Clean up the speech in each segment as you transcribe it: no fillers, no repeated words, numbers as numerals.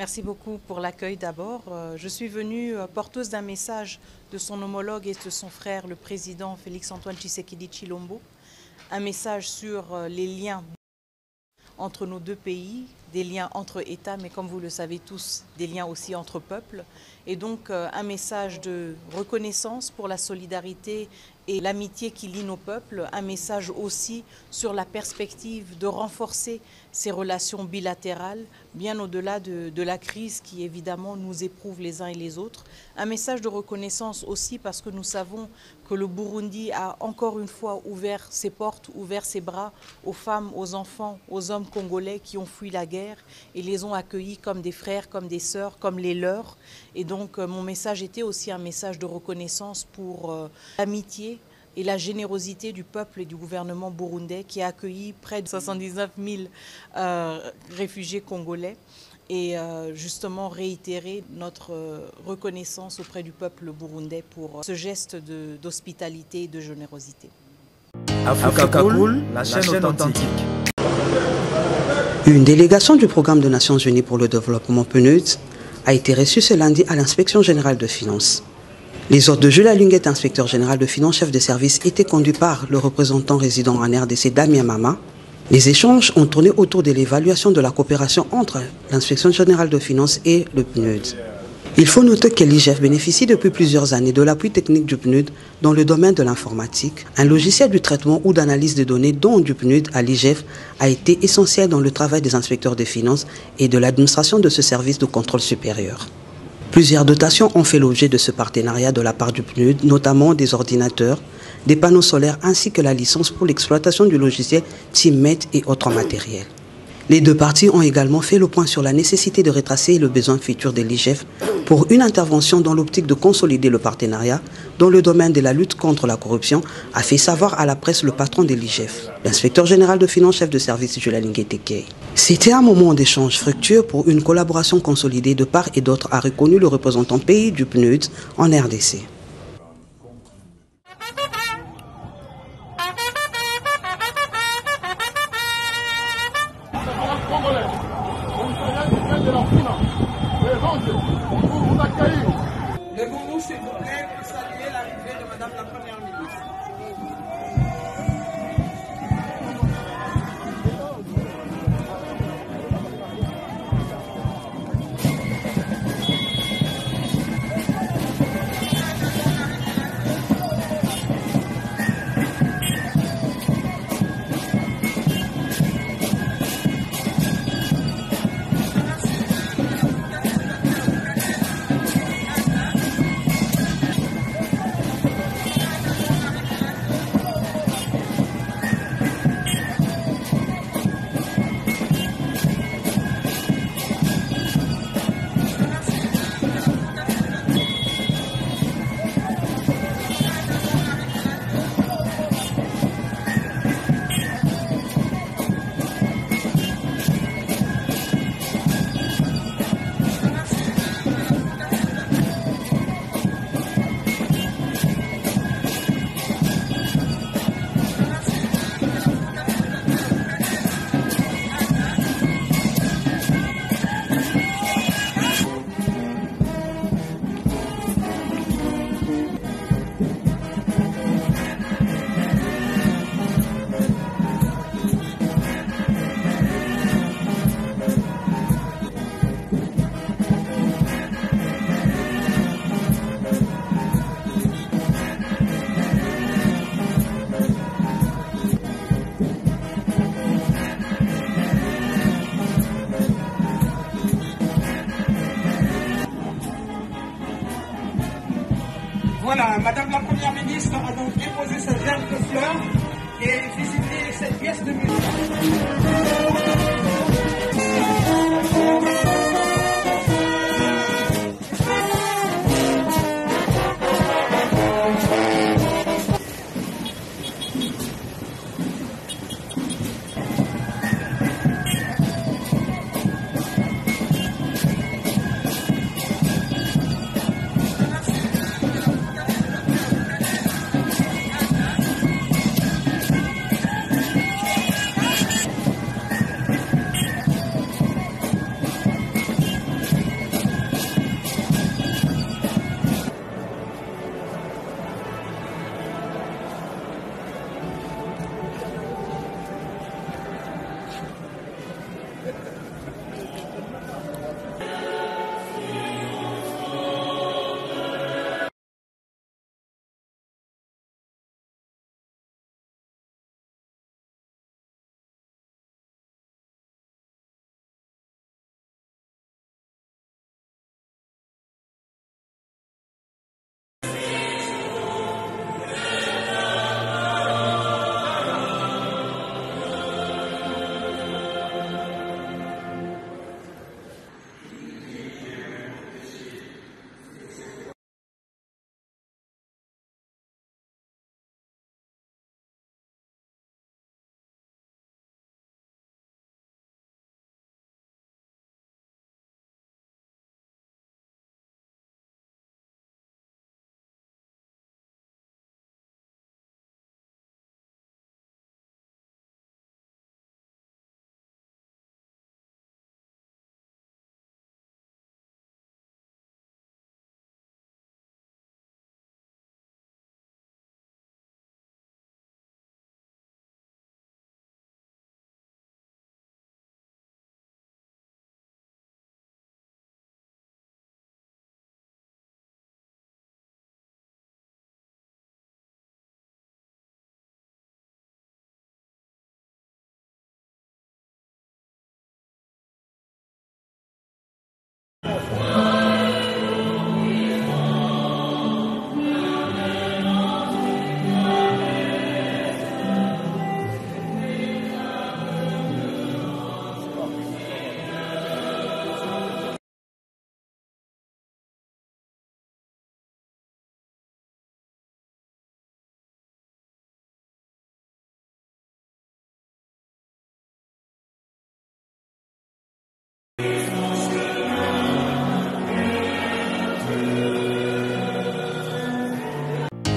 Merci beaucoup pour l'accueil d'abord. Je suis venue porteuse d'un message de son homologue et de son frère, le président Félix-Antoine Tshisekedi Tshilombo. Un message sur les liens entre nos deux pays, des liens entre États, mais comme vous le savez tous, des liens aussi entre peuples. Et donc un message de reconnaissance pour la solidarité et l'amitié qui lie nos peuples, un message aussi sur la perspective de renforcer ces relations bilatérales, bien au-delà de la crise qui évidemment nous éprouve les uns et les autres. Un message de reconnaissance aussi parce que nous savons que le Burundi a encore une fois ouvert ses portes, ouvert ses bras aux femmes, aux enfants, aux hommes congolais qui ont fui la guerre et les ont accueillis comme des frères, comme des sœurs, comme les leurs. Et donc mon message était aussi un message de reconnaissance pour l'amitié et la générosité du peuple et du gouvernement burundais qui a accueilli près de 79 000 réfugiés congolais et justement réitérer notre reconnaissance auprès du peuple burundais pour ce geste d'hospitalité et de générosité. Africa Cool, la chaîne authentique. Une délégation du Programme des Nations Unies pour le développement PNUD a été reçue ce lundi à l'Inspection générale de finances. Les ordres de Jules Alunguet, inspecteur général de finances, chef de service, étaient conduits par le représentant résident en RDC, Damien Mama. Les échanges ont tourné autour de l'évaluation de la coopération entre l'Inspection générale de finances et le PNUD. Il faut noter que l'IGF bénéficie depuis plusieurs années de l'appui technique du PNUD dans le domaine de l'informatique. Un logiciel du traitement ou d'analyse de données dont du PNUD à l'IGF a été essentiel dans le travail des inspecteurs des finances et de l'administration de ce service de contrôle supérieur. Plusieurs dotations ont fait l'objet de ce partenariat de la part du PNUD, notamment des ordinateurs, des panneaux solaires ainsi que la licence pour l'exploitation du logiciel TeamMate et autres matériels. Les deux parties ont également fait le point sur la nécessité de retracer le besoin futur de l'IGF pour une intervention dans l'optique de consolider le partenariat dans le domaine de la lutte contre la corruption, a fait savoir à la presse le patron de l'IGF, l'inspecteur général de finances, chef de service Jules Alunguet Tekei. C'était un moment d'échange fructueux pour une collaboration consolidée de part et d'autre, a reconnu le représentant pays du PNUD en RDC. Levons-nous, s'il vous plaît, pour saluer l'arrivée de Madame la Première ministre. Voilà, Madame la Première ministre a donc déposé cette gerbe de fleurs et visité cette pièce de musée.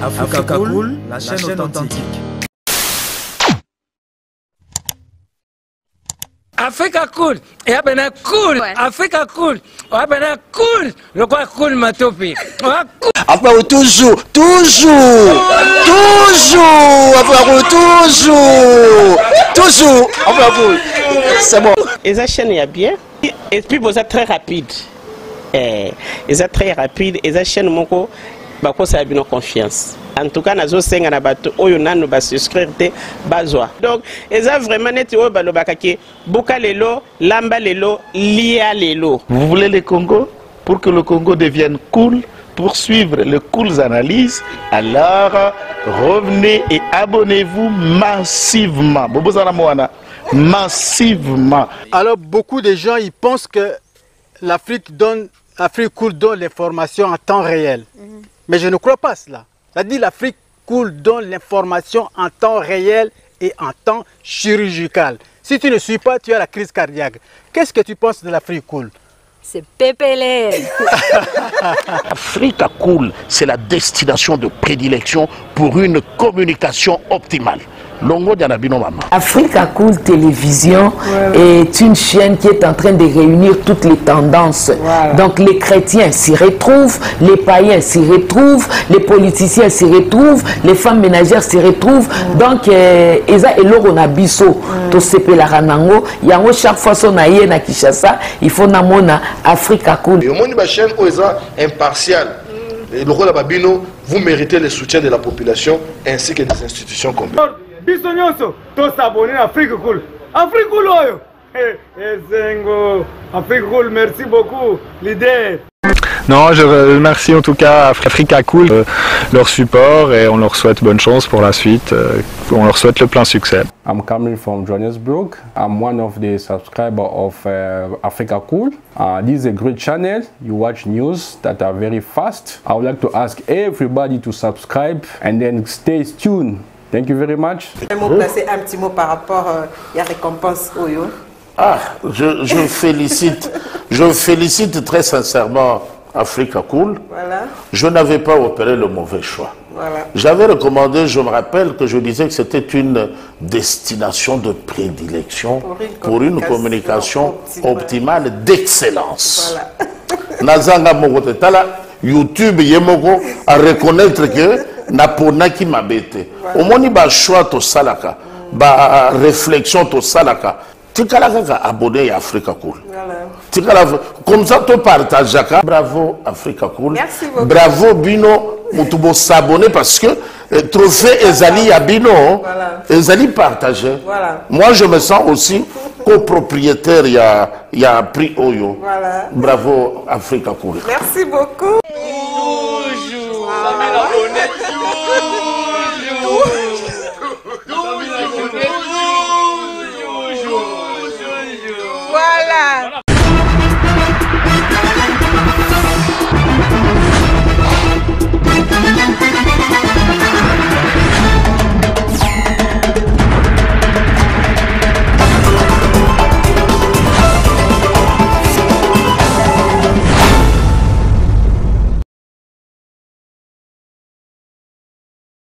Africa Cool, la chaîne authentique. Africa Cool, et abena cool, Africa Cool, abena cool, le quoi cool matopi. Après toujours, c'est bon. Et ça chaîne est bien, et puis vous êtes très rapide. Et ça très rapide, et ça chaîne moko, bako ça a bien confiance. En tout cas, nazo senga na bato oyo nanu ba souscrire te bazwa. Donc, eza vraiment neti oyo balobakaki buka lelo, lamba lelo, lia lelo. Vous voulez le Congo? Pour que le Congo devienne cool, pour suivre les cool analyses, alors revenez et abonnez-vous massivement. Massivement. Alors beaucoup de gens ils pensent que l'Afrique Cool donne l'information en temps réel. Mais je ne crois pas cela. C'est-à-dire l'Afrique Cool donne l'information en temps réel et en temps chirurgical. Si tu ne suis pas, tu as la crise cardiaque. Qu'est-ce que tu penses de l'Afrique Cool? C'est pépélé. Africa Cool, c'est la destination de prédilection pour une communication optimale. Longo Dianabino Mama. Africa Cool Télévision est une chaîne qui est en train de réunir toutes les tendances. Donc les chrétiens s'y retrouvent, les païens s'y retrouvent, les politiciens s'y retrouvent, les femmes ménagères s'y retrouvent. Donc Eza Eloro Nabiso, to sepe la ranango, yango chaque fois son aïe na Kinshasa, il faut namona Africa Cool. Et au monde de la chaîne Oeza impartial. Et le rôle de Babino, vous méritez le soutien de la population ainsi que des institutions complètes. Bisognoso, tous s'abonner à Africa Cool. Africa Cool, oyo. Zengo, Africa Cool, merci beaucoup, l'idée. Non, je remercie en tout cas Africa Cool, leur support et on leur souhaite bonne chance pour la suite. On leur souhaite le plein succès. I'm coming from Johannesburg. I'm one of the subscribers of Africa Cool. This is a great channel. You watch news that are very fast. I would like to ask everybody to subscribe and then stay tuned. Thank you very much. Placer un petit mot par rapport à la récompense Oyo. Ah, je félicite très sincèrement Africa Cool. Voilà. Je n'avais pas opéré le mauvais choix. Voilà. J'avais recommandé, je me rappelle que je disais que c'était une destination de prédilection pour une communication optimale d'excellence. Voilà. Nazanga Mogote Tala, YouTube Yemoko à reconnaître que Napona qui m'a bêté. Au moins, il y a choix to salaka, ba réflexion to salaka. Tu as abonné à Africa Cool. Voilà. Comme ça, tu partages. Bravo Africa Cool. Merci beaucoup. Bravo Bino. Tu s'abonner parce que trophée Ezali à Bino. Ezali partagé. Voilà. Moi, je me sens aussi copropriétaire. Il y a prix Oyo. Voilà. Bravo Africa Cool. Merci beaucoup. Toujours.